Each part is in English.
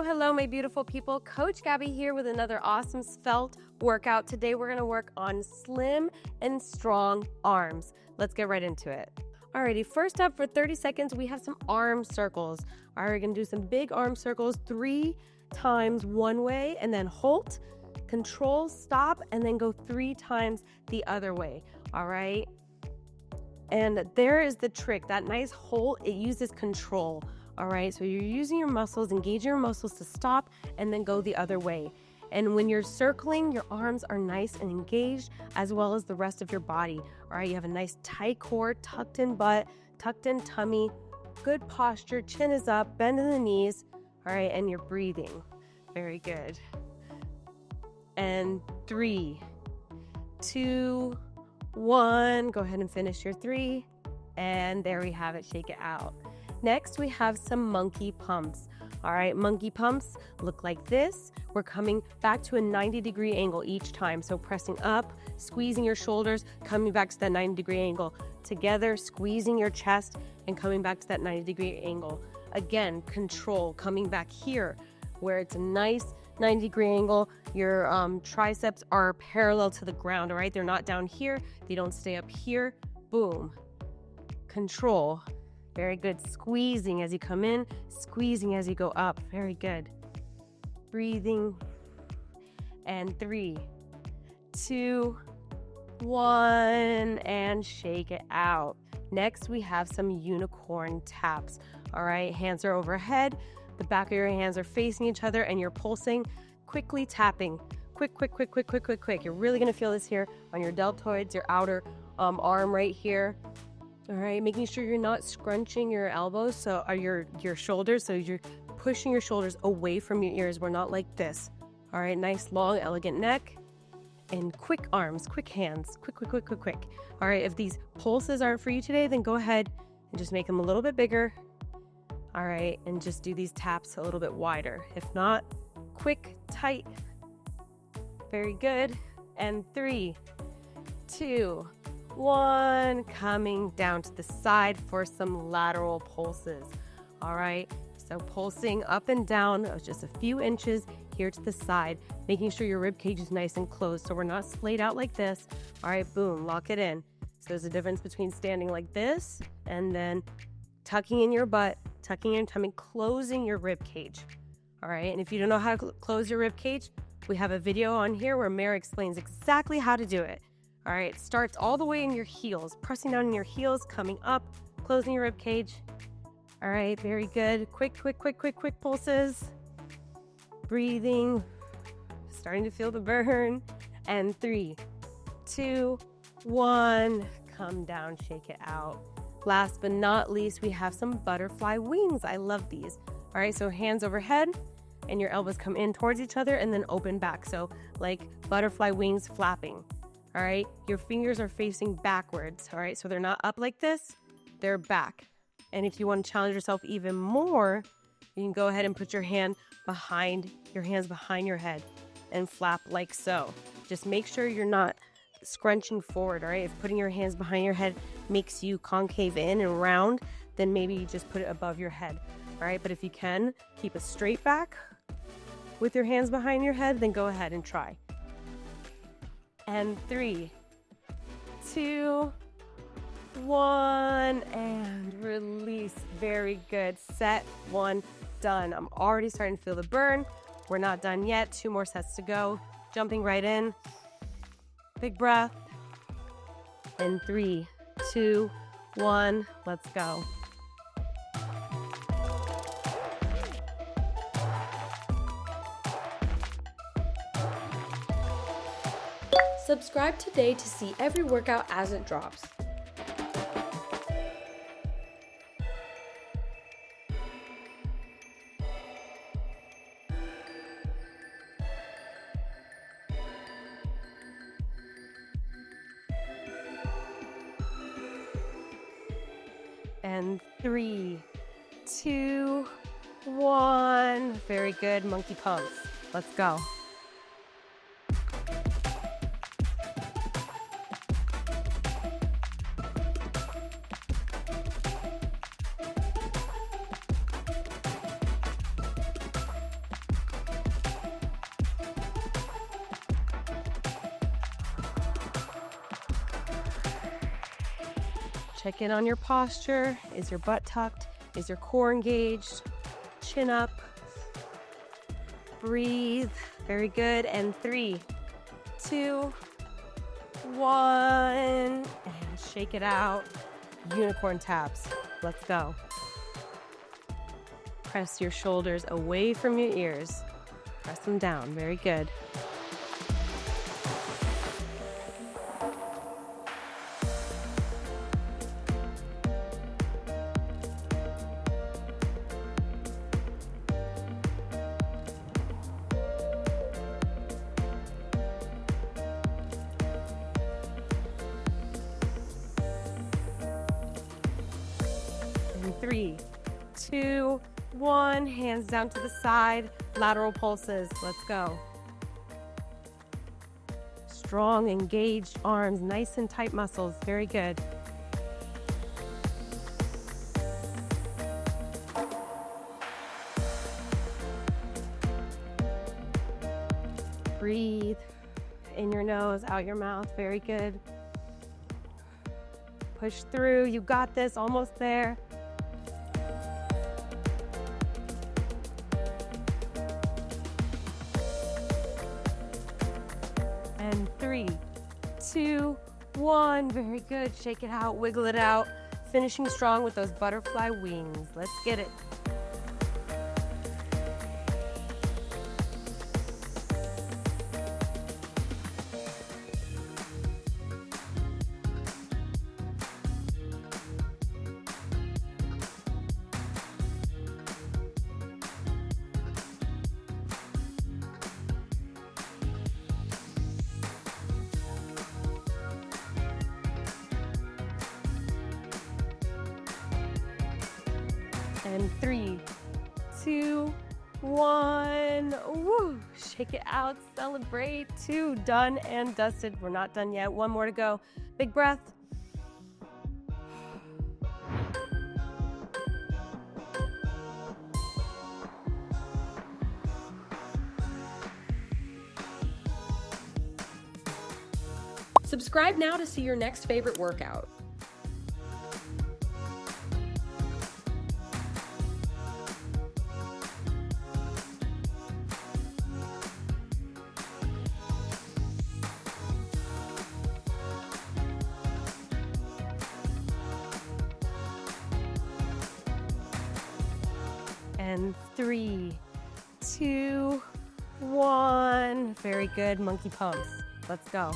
Hello, my beautiful people. Coach Gabby here with another awesome svelte workout. Today we're going to work on slim and strong arms. Let's get right into it. Alrighty, first up for 30 seconds, we have some arm circles. All right, we're going to do some big arm circles 3 times one way and then hold, control, stop, and then go 3 times the other way. All right. And there is the trick. That nice hold, it uses control. All right, so you're using your muscles, engaging your muscles to stop and then go the other way. And when you're circling, your arms are nice and engaged as well as the rest of your body. All right, you have a nice tight core, tucked in butt, tucked in tummy, good posture, chin is up, bend in the knees. All right, and you're breathing. Very good. And 3, 2, 1. Go ahead and finish your 3. And there we have it, shake it out. Next, we have some monkey pumps. All right, monkey pumps look like this. We're coming back to a 90-degree angle each time. So pressing up, squeezing your shoulders, coming back to that 90-degree angle. Together, squeezing your chest and coming back to that 90-degree angle. Again, control, coming back here where it's a nice 90-degree angle. Your triceps are parallel to the ground, all right? They're not down here. They don't stay up here. Boom. Control. Very good. Squeezing as you come in, squeezing as you go up. Very good. Breathing. And 3, 2, 1, and shake it out. Next, we have some unicorn taps. All right, hands are overhead. The back of your hands are facing each other and you're pulsing, quickly tapping. Quick. You're really going to feel this here on your deltoids, your outer arm right here. All right, making sure you're not scrunching your elbows, or your shoulders, so you're pushing your shoulders away from your ears. We're not like this. All right, nice, long, elegant neck, and quick arms, quick hands, quick. All right, if these pulses aren't for you today, then go ahead and just make them a little bit bigger. All right, and just do these taps a little bit wider. If not, quick, tight. Very good. And 3, 2, 1, coming down to the side for some lateral pulses. All right, so pulsing up and down just a few inches here to the side, making sure your rib cage is nice and closed so we're not splayed out like this. All right, boom, lock it in. So there's a difference between standing like this and then tucking in your butt, tucking in your tummy, closing your rib cage. All right, and if you don't know how to close your rib cage, we have a video on here where Mary explains exactly how to do it. All right, it starts all the way in your heels, pressing down in your heels, coming up, closing your rib cage. All right, very good. Quick pulses. Breathing, starting to feel the burn. And 3, 2, 1, come down, shake it out. Last but not least, we have some butterfly wings. I love these. All right, so hands overhead and your elbows come in towards each other and then open back. So like butterfly wings flapping. All right, your fingers are facing backwards. All right, so they're not up like this, they're back. And if you want to challenge yourself even more, you can go ahead and put your hands behind your head and flap like so. Just make sure you're not scrunching forward. All right, if putting your hands behind your head makes you concave in and round, then maybe you just put it above your head. All right, but if you can keep a straight back with your hands behind your head, then go ahead and try. And 3, 2, 1, and release. Very good. Set 1, done. I'm already starting to feel the burn. We're not done yet. 2 more sets to go. Jumping right in. Big breath. And 3, 2, 1, let's go. Subscribe today to see every workout as it drops. And 3, 2, 1. Very good. Monkey pumps. Let's go. Check in on your posture. Is your butt tucked? Is your core engaged? Chin up. Breathe. Very good. And 3, 2, 1. And shake it out. Unicorn taps. Let's go. Press your shoulders away from your ears. Press them down. Very good. And 3, 2, 1. Hands down to the side. Lateral pulses. Let's go. Strong, engaged arms. Nice and tight muscles. Very good. Breathe in your nose, out your mouth. Very good. Push through. You got this. Almost there. And 3, 2, 1. Very good. Shake it out. Wiggle it out. Finishing strong with those butterfly wings. Let's get it. And 3, 2, 1. Woo! Shake it out. Celebrate. 2. Done and dusted. We're not done yet. 1 more to go. Big breath. Subscribe now to see your next favorite workout. And 3, 2, 1. Very good. Monkey pumps. Let's go.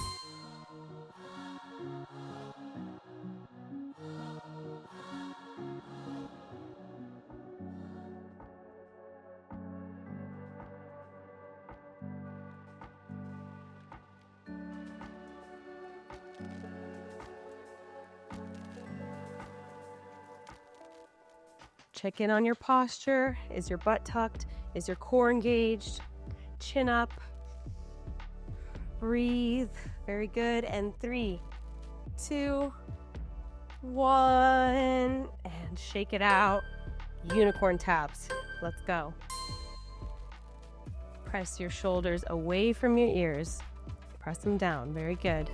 Check in on your posture. Is your butt tucked? Is your core engaged? Chin up. Breathe. Very good. And 3, 2, 1. And shake it out. Unicorn taps. Let's go. Press your shoulders away from your ears. Press them down. Very good.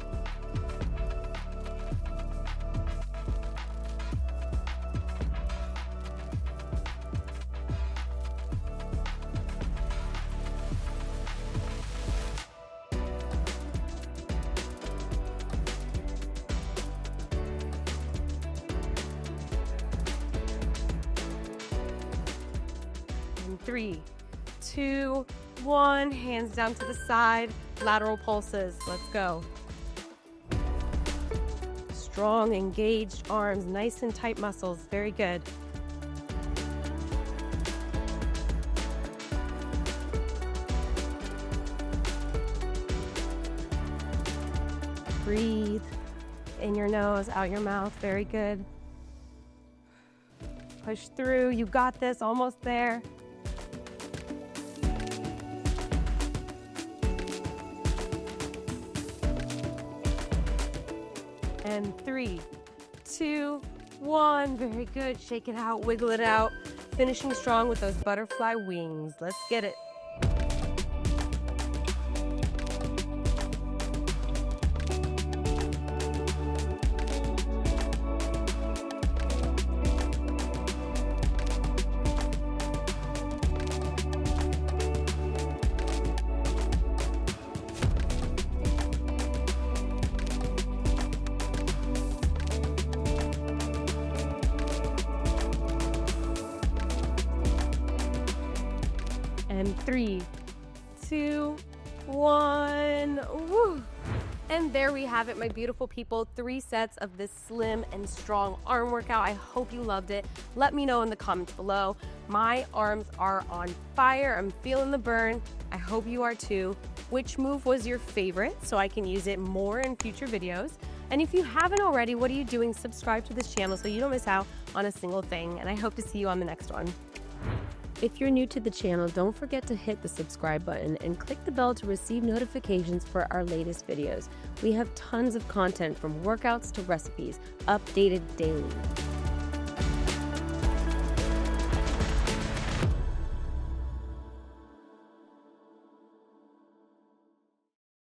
And 3, 2, 1. Hands down to the side. Lateral pulses. Let's go. Strong, engaged arms. Nice and tight muscles. Very good. Breathe in your nose, out your mouth. Very good. Push through. You got this. Almost there. And 3, 2, 1. Very good. Shake it out. Wiggle it out. Finishing strong with those butterfly wings. Let's get it. And 3, 2, 1. Woo! And there we have it, my beautiful people. 3 sets of this slim and strong arm workout. I hope you loved it. Let me know in the comments below. My arms are on fire. I'm feeling the burn. I hope you are too. Which move was your favorite so I can use it more in future videos? And if you haven't already, what are you doing? Subscribe to this channel so you don't miss out on a single thing. And I hope to see you on the next one. If you're new to the channel, don't forget to hit the subscribe button and click the bell to receive notifications for our latest videos. We have tons of content from workouts to recipes, updated daily.